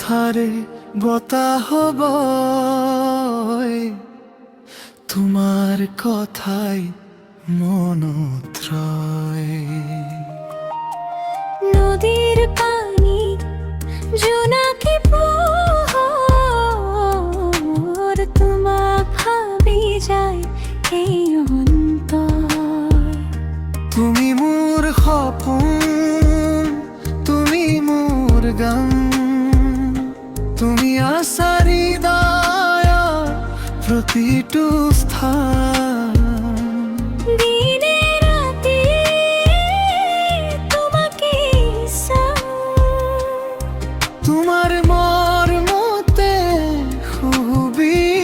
হারে বতাহ বয়, তোমার কথাই মনত্রয়। নদীর পানি জোনাকি পোহর, তোমা ভাবি যায় এই অন্তর। তুমি মোর সপোন, তুমি মোর গান, তুমি আশাৰ হৃদয় প্ৰতিটো স্থান। দিনে রাতে তোমাকে চাওঁ, তোমাৰ মৰমতে সুবিচাৰো।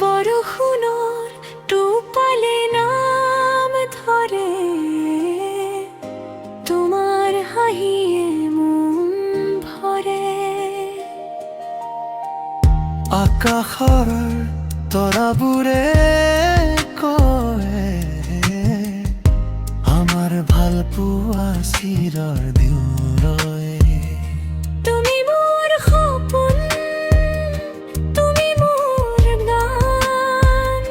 বৰষুণৰ টোপালে নাম ধৰে, তোমাৰ হাঁহিয়ে মন ভৰে। আকাশৰ তৰাবোৰে কয়, আমাৰ ভাল পোৱা চিৰৰ দিউৰয়। তুমি মোৰ সপোন, তুমি মোৰ গান,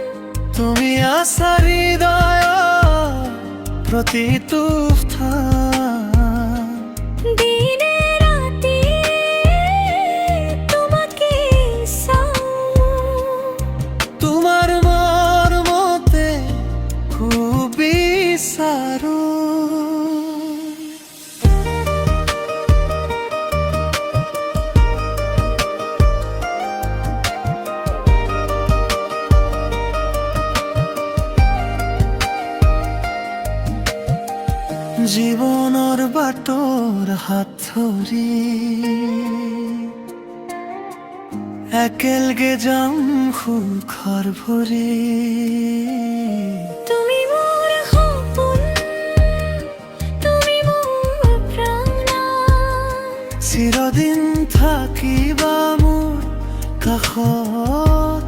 তুমি আশাৰ হৃদয় প্ৰতিটো স্থান। দিনে রাতে তোমাকে চাওঁ, তোমাৰ মৰমতে সুবিচাৰো। জীৱনৰ বাটৰ হাত ধৰি একেলগে যাম সুখৰ ভৰি। তুমি মোৰ সপোন, তুমি মোৰ প্ৰাণ, চিৰদিন থাকিবা মোৰ কাষত।